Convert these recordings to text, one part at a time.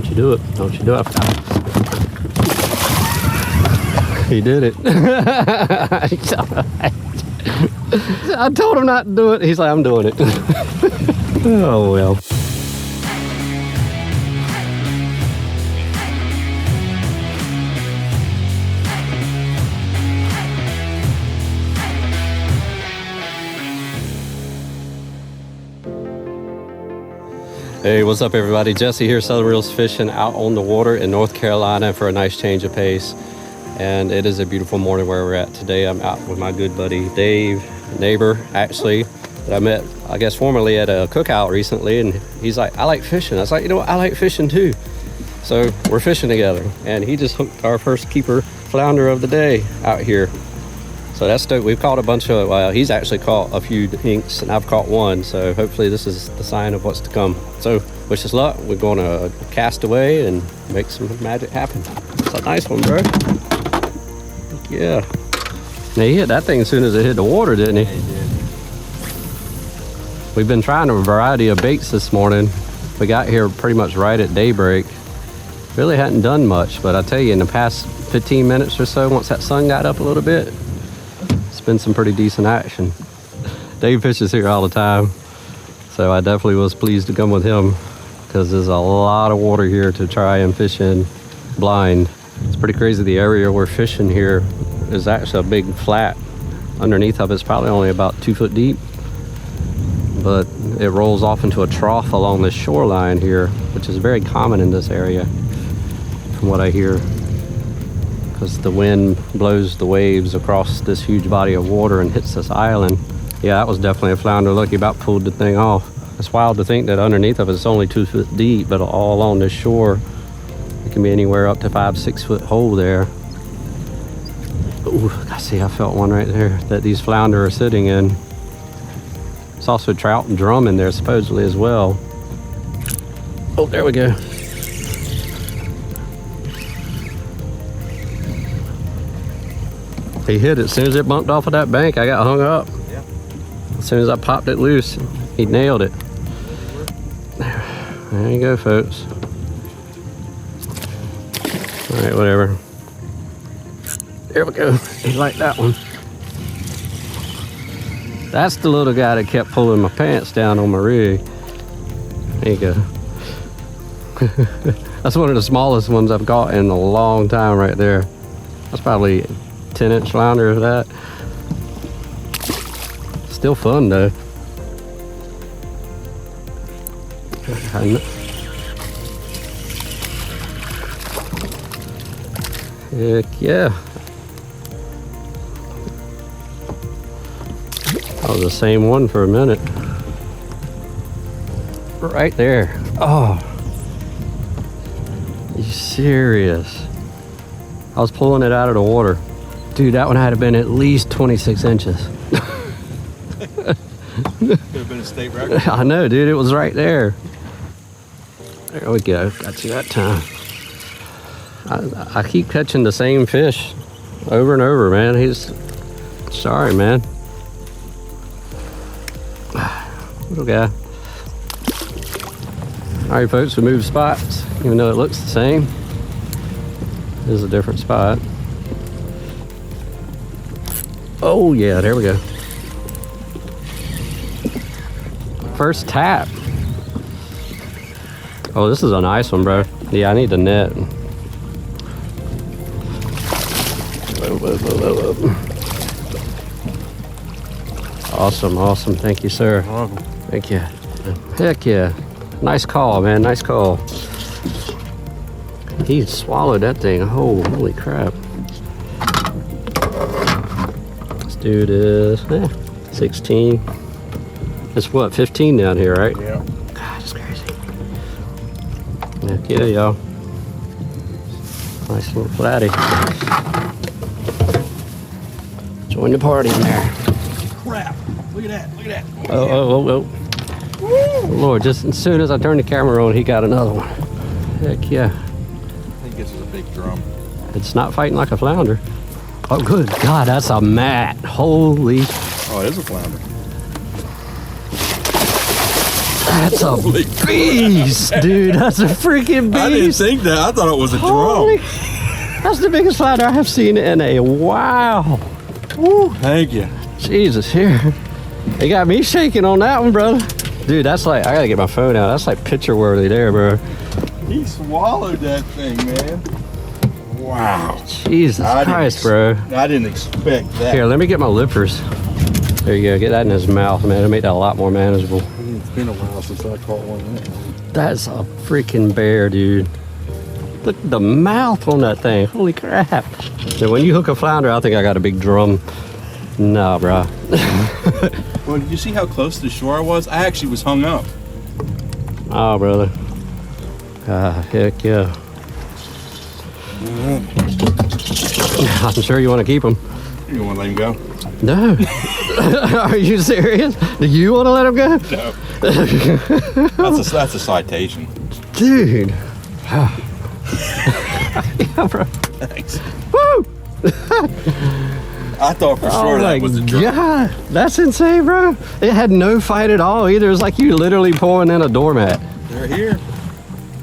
you do it. Don't you do it. He did it. I told him not to do it. He's like, I'm doing it. Oh, well. Hey, what's up everybody? Jesse here, Southern Reels Fishing out on the water in North Carolina for a nice change of pace. And it is a beautiful morning where we're at today. I'm out with my good buddy Dave, neighbor actually, that I met, I guess formerly at a cookout recently, and he's like, I like fishing. I was like, you know what, I like fishing too. So we're fishing together, and he just hooked our first keeper flounder of the day out here. So that's stoked. We've caught a bunch of, well, he's actually caught a few inks and I've caught one. So hopefully this is the sign of what's to come. So wish us luck. We're going to cast away and make some magic happen. It's a nice one, bro. Yeah. Now he hit that thing as soon as it hit the water, didn't he? Yeah, he did. We've been trying a variety of baits this morning. We got here pretty much right at daybreak. Really hadn't done much, but I tell you, in the past 15 minutes or so, once that sun got up a little bit, it's been some pretty decent action. Dave fishes here all the time, so I definitely was pleased to come with him because there's a lot of water here to try and fish in blind. It's pretty crazy. The area we're fishing here is actually a big flat. Underneath of it's probably only about 2 foot deep, but it rolls off into a trough along the shoreline here, which is very common in this area from what I hear, because the wind blows the waves across this huge body of water and hits this island. Yeah, that was definitely a flounder. Look, he about pulled the thing off. It's wild to think that underneath of it's only 2 foot deep, but all along this shore it can be anywhere up to 5-6 foot hole there. Ooh, I see, I felt one right there that these flounder are sitting in. There's also trout and drum in there supposedly as well. Oh, there we go. He hit it as soon as it bumped off of that bank. I got hung up. Yeah. As soon as I popped it loose, he nailed it. There you go, folks. All right, whatever. There we go. He liked that one. That's the little guy that kept pulling my pants down on my rig. There you go. That's one of the smallest ones I've caught in a long time right there. That's probably 10-inch flounder of that. Still fun though. Heck yeah. That was the same one for a minute. Right there. Oh. You serious? I was pulling it out of the water. Dude, that one had to have been at least 26 inches. Could have been a state record. I know, dude. It was right there. There we go. Got you that time. I keep catching the same fish over and over, man. He's sorry, man. Little guy. All right, folks, we moved spots, even though it looks the same. It is a different spot. Oh yeah, there we go. First tap. Oh, this is a nice one, bro. Yeah, I need the net. Whoa, whoa, whoa, whoa, whoa. Awesome, awesome. Thank you, sir. Thank you. Heck yeah. Nice call, man. Nice call. He swallowed that thing. Oh, holy crap. Let's do this. 16. It's what, 15 down here, right? Yeah. God, it's crazy. Heck yeah, y'all. Nice little flatty. Join the party in there. Crap. Look at that. Look at that. Oh. Oh, Lord, just as soon as I turned the camera on, he got another one. Heck yeah. I think this is a big drum. It's not fighting like a flounder. Oh, good God, that's a mat. Holy. Oh, it is a flounder. That's a beast, dude. That's a freaking beast. I didn't think that. I thought it was a Holy- drum. That's the biggest flounder I have seen in a while. Woo, thank you. Jesus, here. You got me shaking on that one, brother. Dude, that's like, I gotta get my phone out. That's like picture worthy there, bro. He swallowed that thing, man. Wow. Jesus Christ, bro. I didn't expect that. Here, let me get my lippers. There you go. Get that in his mouth, man. It'll make that a lot more manageable. It's been a while since I caught one. That's a freaking bear, dude. Look at the mouth on that thing. Holy crap. So when you hook a flounder, I think I got a big drum. Nah, bro. Well, did you see how close to the shore I was? I actually was hung up. Oh, brother. Heck yeah. I'm sure you want to keep them. You want to let him go? No. Are you serious? Do you want to let him go? No. That's a citation. Dude. Yeah, bro. Thanks. Woo! I thought for sure that was a drum. God, that's insane, bro. It had no fight at all either. It was like you literally pulling in a doormat. They're here.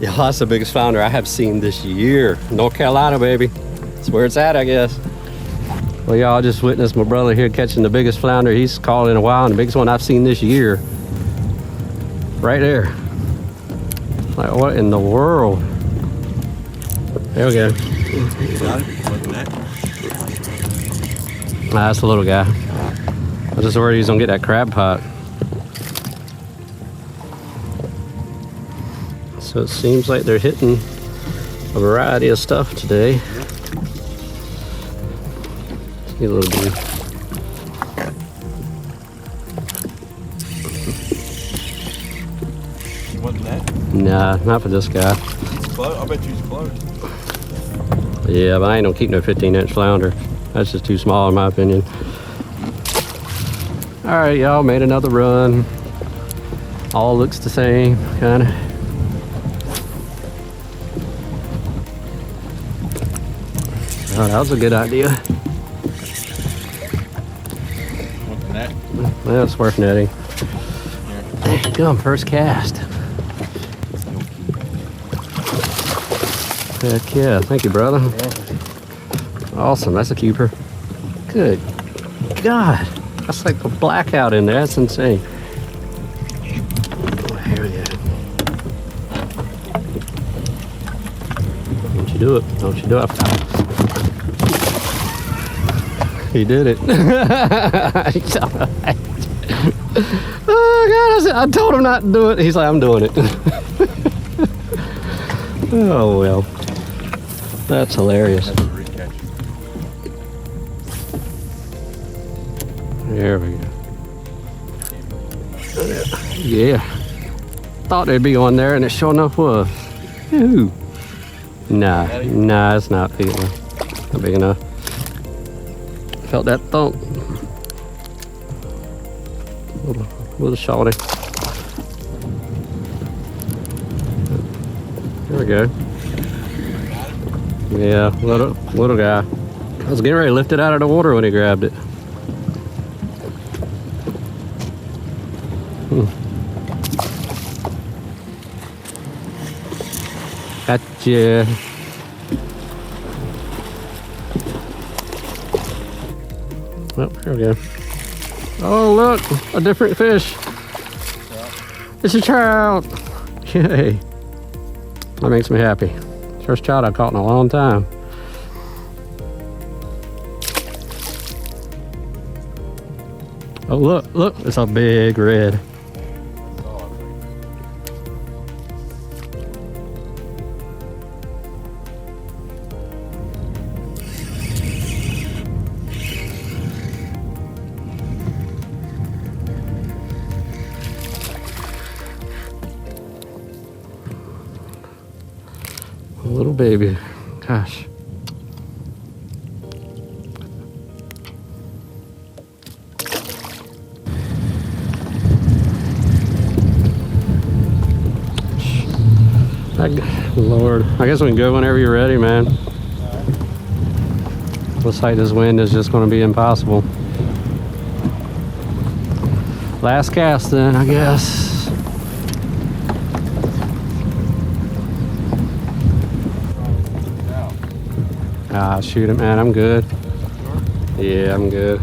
Yeah, that's the biggest flounder I have seen this year. North Carolina, baby. That's where it's at, I guess. Well, y'all just witnessed my brother here catching the biggest flounder he's caught in a while, and the biggest one I've seen this year. Right there. Like, what in the world? There we go. Got it? Look at that. Nah, that's a little guy. I was just worried he's gonna get that crab pot. So it seems like they're hitting a variety of stuff today. See a little dude. Wasn't that? Nah, not for this guy. I bet you it's close. Yeah, but I ain't gonna keep no 15-inch flounder. That's just too small in my opinion. All right, y'all, made another run. All looks the same, kinda. Oh, that was a good idea. Wasn't that? Well, it's worth netting. There you go, first cast. Heck yeah, thank you, brother. Awesome, that's a keeper. Good God, that's like a blackout in there. That's insane. Here we go. Don't you do it? Don't you do it? He did it. Oh God! I told him not to do it. He's like, I'm doing it. Oh well, that's hilarious. That's a recatch. There we go. Yeah. Thought they'd be on there, and it sure enough was. Ooh. Nah, it's not big enough. Not big enough. Felt that thump. Little shorty. There we go. Yeah, little guy. I was getting ready to lift it out of the water when he grabbed it. Gotcha. Oh, here we go. Oh, look, a different fish. It's a trout. Yay. That makes me happy. First trout I caught in a long time. Oh, look, it's a big red. Little baby, gosh. Lord, I guess we can go whenever you're ready, man. Looks like this wind is just going to be impossible. Last cast then, I guess. Ah, shoot it, man. I'm good. Yeah, I'm good.